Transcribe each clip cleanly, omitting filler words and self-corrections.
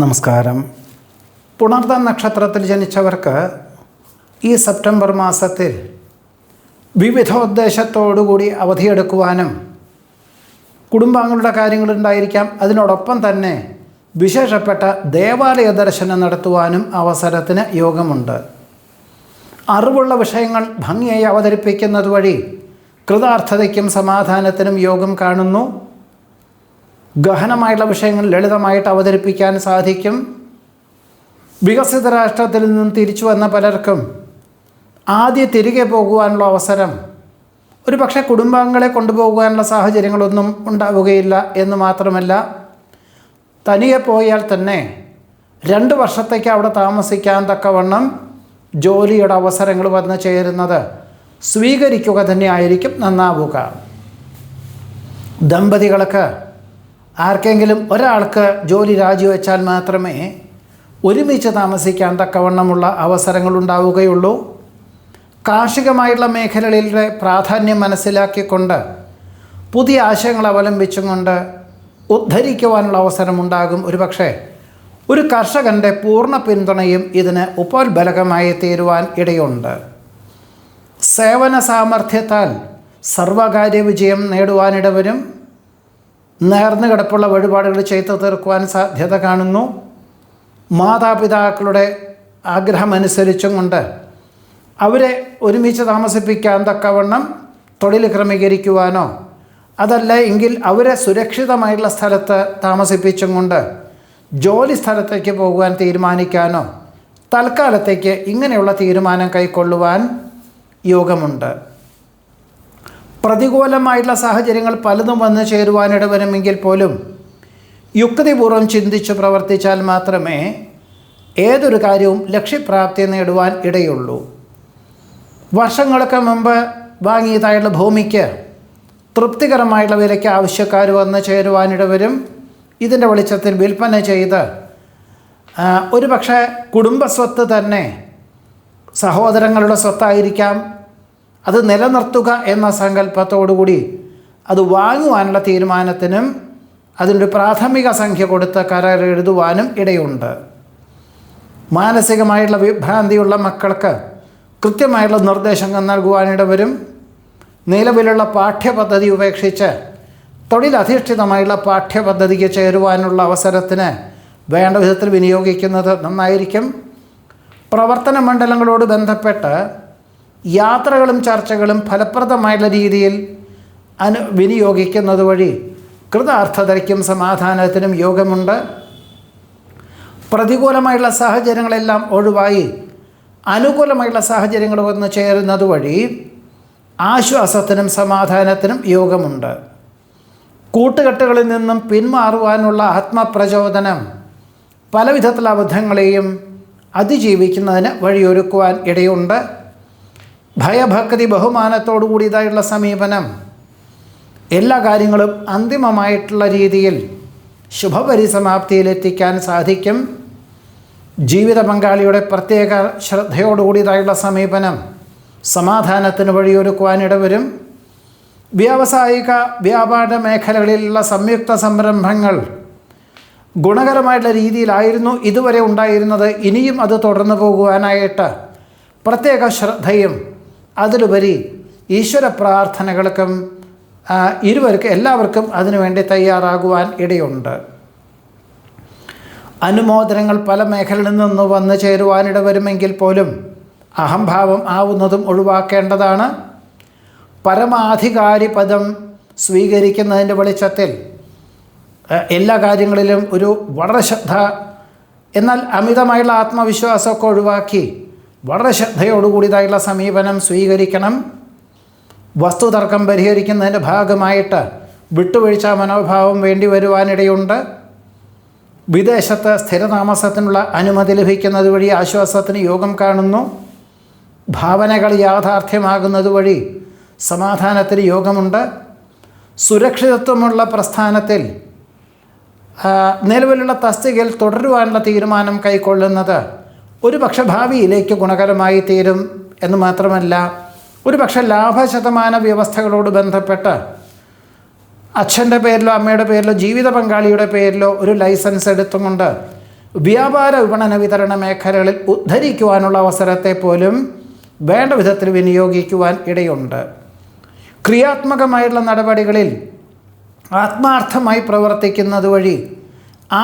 നമസ്കാരം. പുണർദ നക്ഷത്രത്തിൽ ജനിച്ചവർക്ക് ഈ സെപ്റ്റംബർ മാസത്തിൽ വിവിധോദ്ദേശത്തോടുകൂടി അവധിയെടുക്കുവാനും കുടുംബാംഗങ്ങളുടെ കാര്യങ്ങളുണ്ടായിരിക്കാം. അതിനോടൊപ്പം തന്നെ വിശേഷപ്പെട്ട ദേവാലയ ദർശനം നടത്തുവാനും അവസരത്തിന് യോഗമുണ്ട്. അറിവുള്ള വിഷയങ്ങൾ ഭംഗിയായി അവതരിപ്പിക്കുന്നത് വഴി കൃതാർത്ഥതയ്ക്കും സമാധാനത്തിനും യോഗം കാണുന്നു. ഗഹനമായുള്ള വിഷയങ്ങൾ ലളിതമായിട്ട് അവതരിപ്പിക്കാൻ സാധിക്കും. വികസിത രാഷ്ട്രത്തിൽ നിന്നും തിരിച്ചു വന്ന പലർക്കും തിരികെ പോകുവാനുള്ള അവസരം, ഒരു പക്ഷേ കുടുംബാംഗങ്ങളെ കൊണ്ടുപോകുവാനുള്ള സാഹചര്യങ്ങളൊന്നും ഉണ്ടാവുകയില്ല എന്ന് മാത്രമല്ല, തനിയെ പോയാൽ തന്നെ 2 വർഷത്തേക്ക് അവിടെ താമസിക്കാൻ തക്കവണ്ണം ജോലിയുടെ അവസരങ്ങൾ വന്നു ചേരുന്നത് സ്വീകരിക്കുക തന്നെയായിരിക്കും നന്നാവുക. ദമ്പതികൾക്ക് ആർക്കെങ്കിലും ഒരാൾക്ക് ജോലി രാജിവെച്ചാൽ മാത്രമേ ഒരുമിച്ച് താമസിക്കാൻ തക്കവണ്ണമുള്ള അവസരങ്ങൾ ഉണ്ടാവുകയുള്ളൂ. കാർഷികമായുള്ള മേഖലകളിലെ പ്രാധാന്യം മനസ്സിലാക്കിക്കൊണ്ട് പുതിയ ആശയങ്ങൾ അവലംബിച്ചുകൊണ്ട് ഉദ്ധരിക്കുവാനുള്ള അവസരമുണ്ടാകും. ഒരുപക്ഷെ ഒരു കർഷകൻ്റെ പൂർണ്ണ പിന്തുണയും ഇതിന് ഉപോത്ബലകമായി തീരുവാൻ ഇടയുണ്ട്. സേവന സാമർഥ്യത്താൽ സർവകാര്യ വിജയം നേടുവാനിടവരും. നേർന്നു കിടപ്പുള്ള വഴിപാടുകൾ ചെയ്തു തീർക്കുവാൻ സാധ്യത കാണുന്നു. മാതാപിതാക്കളുടെ ആഗ്രഹമനുസരിച്ചും കൊണ്ട് അവരെ ഒരുമിച്ച് താമസിപ്പിക്കാൻ തക്കവണ്ണം തൊഴിൽ ക്രമീകരിക്കുവാനോ അതല്ല എങ്കിൽ അവരെ സുരക്ഷിതമായിട്ടുള്ള സ്ഥലത്ത് താമസിപ്പിച്ചും കൊണ്ട് ജോലി സ്ഥലത്തേക്ക് പോകുവാൻ തീരുമാനിക്കാനോ തൽക്കാലത്തേക്ക് ഇങ്ങനെയുള്ള തീരുമാനം കൈക്കൊള്ളുവാൻ യോഗമുണ്ട്. പ്രതികൂലമായിട്ടുള്ള സാഹചര്യങ്ങൾ പലതും വന്നു ചേരുവാനിട വരുമെങ്കിൽ പോലും യുക്തിപൂർവ്വം ചിന്തിച്ച് പ്രവർത്തിച്ചാൽ മാത്രമേ ഏതൊരു കാര്യവും ലക്ഷ്യപ്രാപ്തി നേടുവാൻ ഇടയുള്ളൂ. വർഷങ്ങൾക്ക് മുമ്പ് വാങ്ങിയതായുള്ള ഭൂമിക്ക് തൃപ്തികരമായിട്ടുള്ള വിലയ്ക്ക് ആവശ്യക്കാർ വന്ന് ചേരുവാനിട വരും. ഇതിൻ്റെ വെളിച്ചത്തിൽ വിൽപ്പന ചെയ്ത് ഒരുപക്ഷെ കുടുംബസ്വത്ത് തന്നെ സഹോദരങ്ങളുടെ സ്വത്തായിരിക്കാം, അത് നിലനിർത്തുക എന്ന സങ്കല്പത്തോടുകൂടി അത് വാങ്ങുവാനുള്ള തീരുമാനത്തിനും അതിനൊരു പ്രാഥമിക സംഖ്യ കൊടുത്ത് കരാർ എഴുതുവാനും ഇടയുണ്ട്. മാനസികമായിട്ടുള്ള വിഭ്രാന്തിയുള്ള മക്കൾക്ക് കൃത്യമായിട്ടുള്ള നിർദ്ദേശങ്ങൾ നൽകുവാനിട വരും. നിലവിലുള്ള പാഠ്യപദ്ധതി ഉപേക്ഷിച്ച് തൊഴിലധിഷ്ഠിതമായുള്ള പാഠ്യപദ്ധതിക്ക് ചേരുവാനുള്ള അവസരത്തിന് വേണ്ട വിധത്തിൽ വിനിയോഗിക്കുന്നത് നന്നായിരിക്കും. പ്രവർത്തന മണ്ഡലങ്ങളോട് ബന്ധപ്പെട്ട് യാത്രകളും ചർച്ചകളും ഫലപ്രദമായുള്ള രീതിയിൽ വിനിയോഗിക്കുന്നത് വഴി കൃതാർത്ഥതയ്ക്കും സമാധാനത്തിനും യോഗമുണ്ട്. പ്രതികൂലമായുള്ള സാഹചര്യങ്ങളെല്ലാം ഒഴിവായി അനുകൂലമായുള്ള സാഹചര്യങ്ങൾ വന്ന് ചേരുന്നത് വഴി ആശ്വാസത്തിനും സമാധാനത്തിനും യോഗമുണ്ട്. കൂട്ടുകെട്ടുകളിൽ നിന്നും പിന്മാറുവാനുള്ള ആത്മപ്രചോദനം പലവിധത്തിലുള്ള അബദ്ധങ്ങളെയും അതിജീവിക്കുന്നതിന് വഴിയൊരുക്കുവാൻ ഇടയുണ്ട്. ഭയഭക്തി ബഹുമാനത്തോടു കൂടിയതായുള്ള സമീപനം എല്ലാ കാര്യങ്ങളും അന്തിമമായിട്ടുള്ള രീതിയിൽ ശുഭപരിസമാപ്തിയിലെത്തിക്കാൻ സാധിക്കും. ജീവിത പങ്കാളിയുടെ പ്രത്യേക ശ്രദ്ധയോടുകൂടിയതായുള്ള സമീപനം സമാധാനത്തിന് വഴിയൊരുക്കുവാനിട വരും. വ്യാവസായിക വ്യാപാര മേഖലകളിലുള്ള സംയുക്ത സംരംഭങ്ങൾ ഗുണകരമായിട്ടുള്ള രീതിയിലായിരുന്നു ഇതുവരെ ഉണ്ടായിരുന്നത്. ഇനിയും അത് തുടർന്നു പോകുവാനായിട്ട് പ്രത്യേക ശ്രദ്ധയും അതിലുപരി ഈശ്വര പ്രാർത്ഥനകൾക്കും എല്ലാവർക്കും അതിനുവേണ്ടി തയ്യാറാകുവാൻ ഇടയുണ്ട്. അനുമോദനങ്ങൾ പല മേഖലകളിൽ നിന്ന് വന്നു ചേരുവാനിട വരുമെങ്കിൽ പോലും അഹംഭാവം ആവുന്നതും ഒഴിവാക്കേണ്ടതാണ്. പരമാധികാരി പദം സ്വീകരിക്കുന്നതിൻ്റെ വെളിച്ചത്തിൽ എല്ലാ കാര്യങ്ങളിലും ഒരു വളരെ ശ്രദ്ധ, എന്നാൽ അമിതമായുള്ള ആത്മവിശ്വാസമൊക്കെ ഒഴിവാക്കി വളരെ ശ്രദ്ധയോടുകൂടിയതായുള്ള സമീപനം സ്വീകരിക്കണം. വസ്തുതർക്കം പരിഹരിക്കുന്നതിൻ്റെ ഭാഗമായിട്ട് വിട്ടുവീഴ്ച മനോഭാവം വേണ്ടി വരുവാനിടയുണ്ട്. വിദേശത്ത് സ്ഥിരതാമസത്തിനുള്ള അനുമതി ലഭിക്കുന്നത് വഴി ആശ്വാസത്തിന് യോഗം കാണുന്നു. ഭാവനകൾ യാഥാർത്ഥ്യമാകുന്നത് വഴി സമാധാനത്തിന് യോഗമുണ്ട്. സുരക്ഷിതത്വമുള്ള പ്രസ്ഥാനത്തിൽ നിലവിലുള്ള തസ്തികയിൽ തുടരുവാനുള്ള തീരുമാനം കൈക്കൊള്ളുന്നത് ഒരുപക്ഷെ ഭാവിയിലേക്ക് ഗുണകരമായി തീരും എന്ന് മാത്രമല്ല, ഒരുപക്ഷെ ലാഭശതമാന വ്യവസ്ഥകളോട് ബന്ധപ്പെട്ട് അച്ഛൻ്റെ പേരിലോ അമ്മയുടെ പേരിലോ ജീവിത പങ്കാളിയുടെ പേരിലോ ഒരു ലൈസൻസ് എടുത്തുകൊണ്ട് വ്യാപാര വിപണന വിതരണ മേഖലകളിൽ ഉദ്ധരിക്കുവാനുള്ള അവസരത്തെ പോലും വേണ്ട വിധത്തിൽ വിനിയോഗിക്കുവാൻ ഇടയുണ്ട്. ക്രിയാത്മകമായിട്ടുള്ള നടപടികളിൽ ആത്മാർത്ഥമായി പ്രവർത്തിക്കുന്നത് വഴി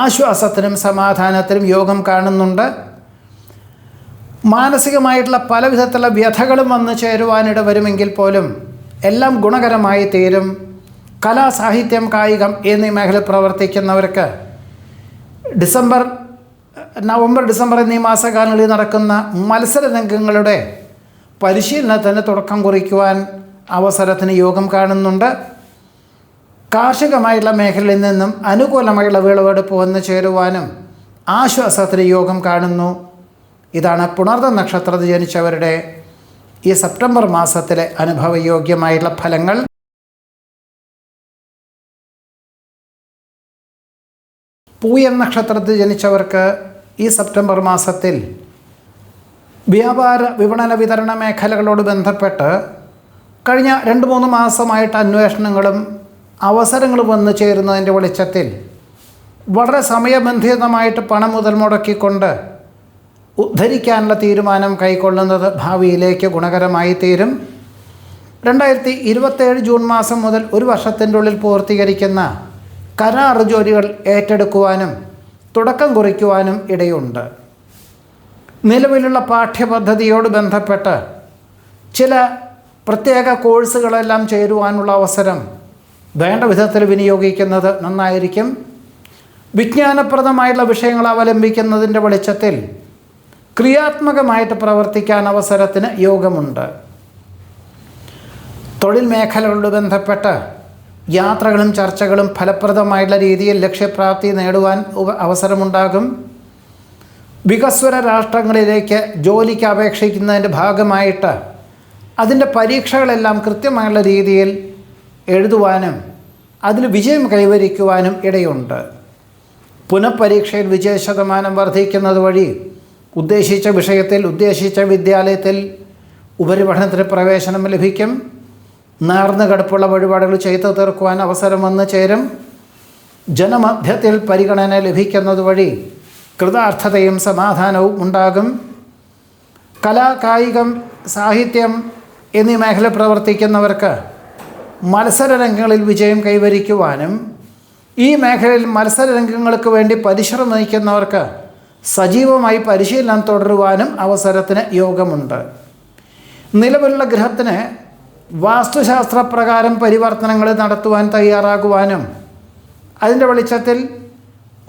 ആശ്വാസത്തിനും സമാധാനത്തിനും യോഗം കാണുന്നുണ്ട്. മാനസികമായിട്ടുള്ള പല വിധത്തിലുള്ള വ്യഥകളും വന്നു ചേരുവാനിട വരുമെങ്കിൽ പോലും എല്ലാം ഗുണകരമായി തീരും. കലാ, സാഹിത്യം, കായികം എന്നീ മേഖല പ്രവർത്തിക്കുന്നവർക്ക് നവംബർ, ഡിസംബർ എന്നീ മാസകാലങ്ങളിൽ നടക്കുന്ന മത്സരരംഗങ്ങളുടെ പരിശീലനത്തിന് തുടക്കം കുറിക്കുവാൻ അവസരത്തിന് യോഗം കാണുന്നുണ്ട്. കാർഷികമായുള്ള മേഖലയിൽ നിന്നും അനുകൂലമായുള്ള വിളവെടുപ്പ് വന്നു ചേരുവാനും ആശ്വാസത്തിന് യോഗം കാണുന്നു. ഇതാണ് പുണർദ നക്ഷത്രത്തിൽ ജനിച്ചവരുടെ ഈ സെപ്റ്റംബർ മാസത്തിലെ അനുഭവയോഗ്യമായിട്ടുള്ള ഫലങ്ങൾ. പൂയം നക്ഷത്രത്തിൽ ജനിച്ചവർക്ക് ഈ സെപ്റ്റംബർ മാസത്തിൽ വ്യാപാര വിപണന വിതരണ മേഖലകളോട് ബന്ധപ്പെട്ട് കഴിഞ്ഞ 2-3 മാസമായിട്ട് അന്വേഷണങ്ങളും അവസരങ്ങളും വന്നു ചേരുന്നതിൻ്റെ വെളിച്ചത്തിൽ വളരെ സമയബന്ധിതമായിട്ട് പണം മുതൽ മുടക്കിക്കൊണ്ട് ഉദ്ധരിക്കാനുള്ള തീരുമാനം കൈക്കൊള്ളുന്നത് ഭാവിയിലേക്ക് ഗുണകരമായി തീരും. 2027 ജൂൺ മാസം മുതൽ ഒരു വർഷത്തിൻ്റെ ഉള്ളിൽ പൂർത്തീകരിക്കുന്ന കരാർ ജോലികൾ ഏറ്റെടുക്കുവാനും തുടക്കം കുറിക്കുവാനും ഇടയുണ്ട്. നിലവിലുള്ള പാഠ്യപദ്ധതിയോട് ബന്ധപ്പെട്ട് ചില പ്രത്യേക കോഴ്സുകളെല്ലാം ചേരുവാനുള്ള അവസരം വേണ്ട വിധത്തിൽ വിനിയോഗിക്കുന്നത് നന്നായിരിക്കും. വിജ്ഞാനപ്രദമായിട്ടുള്ള വിഷയങ്ങൾ അവലംബിക്കുന്നതിൻ്റെ വെളിച്ചത്തിൽ ക്രിയാത്മകമായിട്ട് പ്രവർത്തിക്കാൻ അവസരത്തിന് യോഗമുണ്ട്. തൊഴിൽ മേഖലകളോട് ബന്ധപ്പെട്ട് യാത്രകളും ചർച്ചകളും ഫലപ്രദമായിട്ടുള്ള രീതിയിൽ ലക്ഷ്യപ്രാപ്തി നേടുവാൻ അവസരമുണ്ടാകും. വികസ്വര രാഷ്ട്രങ്ങളിലേക്ക് ജോലിക്ക് അപേക്ഷിക്കുന്നതിൻ്റെ ഭാഗമായിട്ട് അതിൻ്റെ പരീക്ഷകളെല്ലാം കൃത്യമായുള്ള രീതിയിൽ എഴുതുവാനും അതിൽ വിജയം കൈവരിക്കുവാനും ഇടയുണ്ട്. പുനഃപരീക്ഷയിൽ വിജയശതമാനം വർദ്ധിക്കുന്നത് വഴി ഉദ്ദേശിച്ച വിഷയത്തിൽ, ഉദ്ദേശിച്ച വിദ്യാലയത്തിൽ ഉപരിപഠനത്തിന് പ്രവേശനം ലഭിക്കും. നേർന്ന കടുപ്പുള്ള വഴിപാടുകൾ ചെയ്തു തീർക്കുവാൻ അവസരം വന്നു ചേരും. ജനമധ്യത്തിൽ പരിഗണന ലഭിക്കുന്നത് വഴി കൃതാർത്ഥതയും സമാധാനവും ഉണ്ടാകും. കലാ, കായികം, സാഹിത്യം എന്നീ മേഖല പ്രവർത്തിക്കുന്നവർക്ക് മത്സരരംഗങ്ങളിൽ വിജയം കൈവരിക്കുവാനും ഈ മേഖലയിൽ മത്സരരംഗങ്ങൾക്ക് വേണ്ടി പരിശ്രമിക്കുന്നവർക്ക് സജീവമായി പരിശീലനം തുടരുവാനും അവസരത്തിന് യോഗമുണ്ട്. നിലവിലുള്ള ഗ്രഹത്തിന് വാസ്തുശാസ്ത്രപ്രകാരം പരിവർത്തനങ്ങൾ നടത്തുവാൻ തയ്യാറാകുവാനും അതിൻ്റെ വെളിച്ചത്തിൽ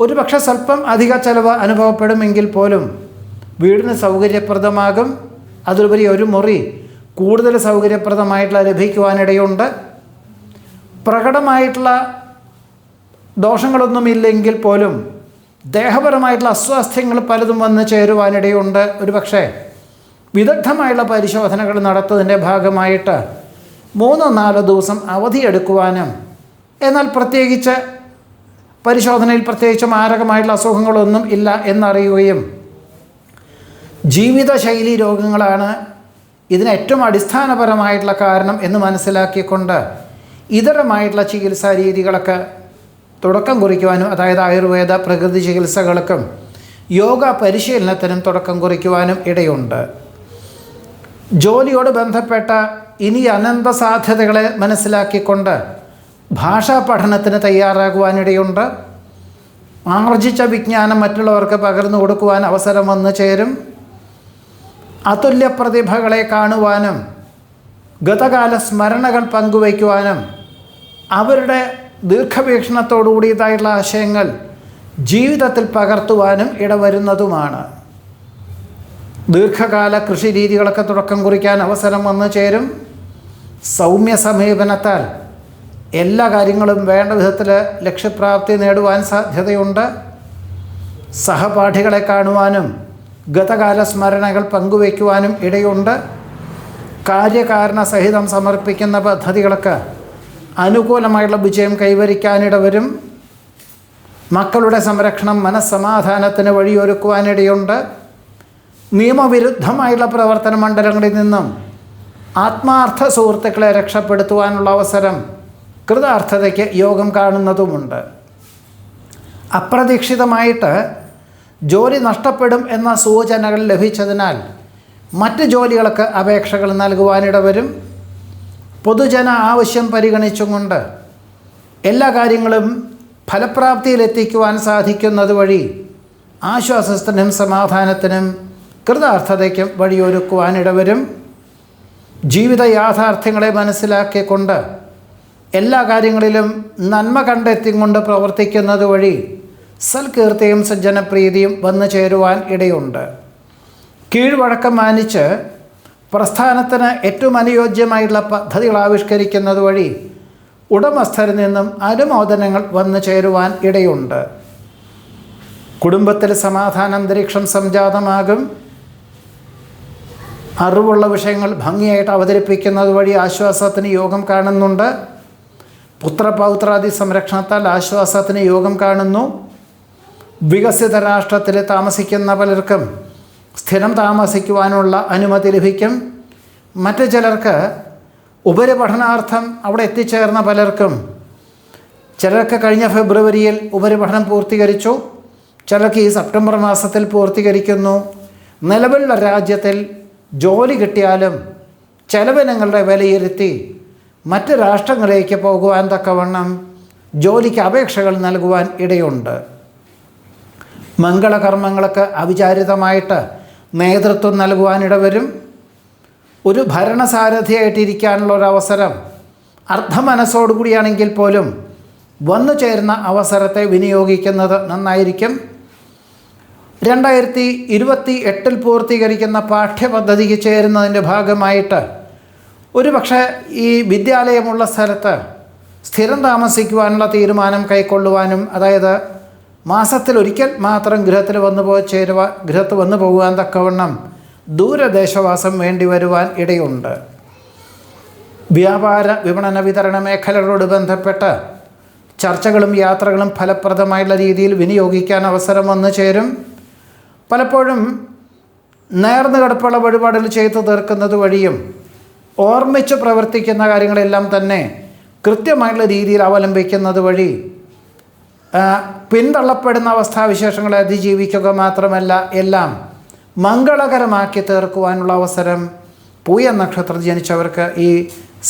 ഒരുപക്ഷെ സ്വല്പം അധിക ചെലവ് അനുഭവപ്പെടുമെങ്കിൽ പോലും വീടിന് സൗകര്യപ്രദമാകും. അതിലുപരി ഒരു മുറി കൂടുതൽ സൗകര്യപ്രദമായിട്ടുള്ള ലഭിക്കുവാനിടയുണ്ട്. പ്രകടമായിട്ടുള്ള ദോഷങ്ങളൊന്നുമില്ലെങ്കിൽ പോലും ദേഹപരമായിട്ടുള്ള അസ്വാസ്ഥ്യങ്ങൾ പലതും വന്ന് ചേരുവാനിടയുണ്ട്. ഒരുപക്ഷെ വിദഗ്ധമായുള്ള പരിശോധനകൾ നടത്തുന്നതിൻ്റെ ഭാഗമായിട്ട് 3-4 ദിവസം അവധിയെടുക്കുവാനും, എന്നാൽ പ്രത്യേകിച്ച് പരിശോധനയിൽ പ്രത്യേകിച്ച് മാരകമായിട്ടുള്ള അസുഖങ്ങളൊന്നും ഇല്ല എന്നറിയുകയും ജീവിതശൈലി രോഗങ്ങളാണ് ഇതിന് ഏറ്റവും അടിസ്ഥാനപരമായിട്ടുള്ള കാരണം എന്ന് മനസ്സിലാക്കിക്കൊണ്ട് ഇതരമായിട്ടുള്ള ചികിത്സാ രീതികളൊക്കെ തുടക്കം കുറിക്കുവാനും, അതായത് ആയുർവേദ പ്രകൃതി ചികിത്സകൾക്കും യോഗ പരിശീലനത്തിനും തുടക്കം കുറിക്കുവാനും ഇടയുണ്ട്. ജോലിയോട് ബന്ധപ്പെട്ട ഇനി അനന്ത സാധ്യതകളെ മനസ്സിലാക്കിക്കൊണ്ട് ഭാഷാ പഠനത്തിന് തയ്യാറാകുവാനിടയുണ്ട്. ആർജിച്ച വിജ്ഞാനം മറ്റുള്ളവർക്ക് പകർന്നു കൊടുക്കുവാൻ അവസരം വന്നു ചേരും. അതുല്യ പ്രതിഭകളെ കാണുവാനും ഗതകാല സ്മരണകൾ പങ്കുവയ്ക്കുവാനും അവരുടെ ദീർഘവീക്ഷണത്തോടുകൂടിയതായിട്ടുള്ള ആശയങ്ങൾ ജീവിതത്തിൽ പകർത്തുവാനും ഇടവരുന്നതുമാണ്. ദീർഘകാല കൃഷി രീതികളൊക്കെ തുടക്കം കുറിക്കാൻ അവസരം വന്നു ചേരും. സൗമ്യ സമീപനത്താൽ എല്ലാ കാര്യങ്ങളും വേണ്ട വിധത്തിൽ ലക്ഷ്യപ്രാപ്തി നേടുവാൻ സാധ്യതയുണ്ട്. സഹപാഠികളെ കാണുവാനും ഗതകാല സ്മരണകൾ പങ്കുവയ്ക്കുവാനും ഇടയുണ്ട്. കാര്യകാരണ സഹിതം സമർപ്പിക്കുന്ന പദ്ധതികളൊക്കെ അനുകൂലമായുള്ള വിജയം കൈവരിക്കാനിടവരും. മക്കളുടെ സംരക്ഷണം മനസ്സമാധാനത്തിന് വഴിയൊരുക്കുവാനിടയുണ്ട്. നിയമവിരുദ്ധമായുള്ള പ്രവർത്തന മണ്ഡലങ്ങളിൽ നിന്നും ആത്മാർത്ഥ സുഹൃത്തുക്കളെ രക്ഷപ്പെടുത്തുവാനുള്ള അവസരം കൃതാർത്ഥതയ്ക്ക് യോഗം കാണുന്നതുമുണ്ട്. അപ്രതീക്ഷിതമായിട്ട് ജോലി നഷ്ടപ്പെടും എന്ന സൂചനകൾ ലഭിച്ചതിനാൽ മറ്റ് ജോലികൾക്ക് അപേക്ഷകൾ നൽകുവാനിടവരും. പൊതുജന ആവശ്യം പരിഗണിച്ചുകൊണ്ട് എല്ലാ കാര്യങ്ങളും ഫലപ്രാപ്തിയിലെത്തിക്കുവാൻ സാധിക്കുന്നത് വഴി ആശ്വാസത്തിനും സമാധാനത്തിനും കൃതാർത്ഥതയ്ക്കും വഴിയൊരുക്കുവാനിടവരും. ജീവിത യാഥാർത്ഥ്യങ്ങളെ മനസ്സിലാക്കിക്കൊണ്ട് എല്ലാ കാര്യങ്ങളിലും നന്മ കണ്ടെത്തിക്കൊണ്ട് പ്രവർത്തിക്കുന്നത് വഴി സൽകീർത്തിയും സജ്ജനപ്രീതിയും വന്നു ചേരുവാൻ ഇടയുണ്ട്. കീഴ്വഴക്കം മാനിച്ച് പ്രസ്ഥാനത്തിന് ഏറ്റവും അനുയോജ്യമായിട്ടുള്ള പദ്ധതികൾ ആവിഷ്കരിക്കുന്നത് വഴി ഉടമസ്ഥരിൽ നിന്നും അനുമോദനങ്ങൾ വന്നു ചേരുവാൻ ഇടയുണ്ട്. കുടുംബത്തിൽ സമാധാന അന്തരീക്ഷം സംജാതമാകും. അറിവുള്ള വിഷയങ്ങൾ ഭംഗിയായിട്ട് അവതരിപ്പിക്കുന്നത് വഴി ആശ്വാസത്തിന് യോഗം കാണുന്നുണ്ട്. പുത്രപൗത്രാദി സംരക്ഷണത്താൽ ആശ്വാസത്തിന് യോഗം കാണുന്നു. വികസിത രാഷ്ട്രത്തിൽ താമസിക്കുന്ന പലർക്കും സ്ഥിരം താമസിക്കുവാനുള്ള അനുമതി ലഭിക്കും. മറ്റ് ചിലർക്ക് ഉപരിപഠനാർത്ഥം അവിടെ എത്തിച്ചേർന്ന പലർക്കും ചിലർക്ക് കഴിഞ്ഞ ഫെബ്രുവരിയിൽ ഉപരിപഠനം പൂർത്തീകരിച്ചു, ചിലർക്ക് ഈ സെപ്റ്റംബർ മാസത്തിൽ പൂർത്തീകരിക്കുന്നു. നിലവിലുള്ള രാജ്യത്തിൽ ജോലി കിട്ടിയാലും ചെലവിനങ്ങളുടെ വിലയിരുത്തി മറ്റ് രാഷ്ട്രങ്ങളിലേക്ക് പോകുവാൻ തക്കവണ്ണം ജോലിക്ക് അപേക്ഷകൾ നൽകുവാൻ ഇടയുണ്ട്. മംഗളകർമ്മങ്ങൾക്ക് അവിചാരിതമായിട്ട് നേതൃത്വം നൽകുവാനിടവരും. ഒരു ഭരണസാരഥിയായിട്ടിരിക്കാനുള്ള ഒരവസരം അർദ്ധമനസ്സോടുകൂടിയാണെങ്കിൽ പോലും വന്നു ചേരുന്ന അവസരത്തെ വിനിയോഗിക്കുന്നത് നന്നായിരിക്കും. 2028 പൂർത്തീകരിക്കുന്ന പാഠ്യപദ്ധതിക്ക് ചേരുന്നതിൻ്റെ ഭാഗമായിട്ട് ഒരുപക്ഷെ ഈ വിദ്യാലയമുള്ള സ്ഥലത്ത് സ്ഥിരം താമസിക്കുവാനുള്ള തീരുമാനം കൈക്കൊള്ളുവാനും, അതായത് മാസത്തിലൊരിക്കൽ മാത്രം ഗൃഹത്തിൽ വന്നു പോകുവാൻ തക്കവണ്ണം ദൂരദേശവാസം വേണ്ടി വരുവാൻ ഇടയുണ്ട്. വ്യാപാര വിപണന വിതരണ മേഖലകളോട് ബന്ധപ്പെട്ട് ചർച്ചകളും യാത്രകളും ഫലപ്രദമായുള്ള രീതിയിൽ വിനിയോഗിക്കാൻ അവസരം വന്നു ചേരും. പലപ്പോഴും നേർന്നു കിടപ്പുള്ള വഴിപാടുകൾ ചെയ്തു തീർക്കുന്നത് വഴിയും ഓർമ്മിച്ച് പ്രവർത്തിക്കുന്ന കാര്യങ്ങളെല്ലാം തന്നെ കൃത്യമായിട്ടുള്ള രീതിയിൽ അവലംബിക്കുന്നത് വഴി പിന്തള്ളപ്പെടുന്ന അവസ്ഥാവിശേഷങ്ങളെ അതിജീവിക്കുക മാത്രമല്ല എല്ലാം മംഗളകരമാക്കി തീർക്കുവാനുള്ള അവസരം പൂയ നക്ഷത്രത്തിൽ ജനിച്ചവർക്ക് ഈ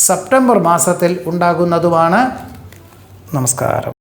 സെപ്റ്റംബർ മാസത്തിൽ ഉണ്ടാകുന്നതുമാണ്. നമസ്കാരം.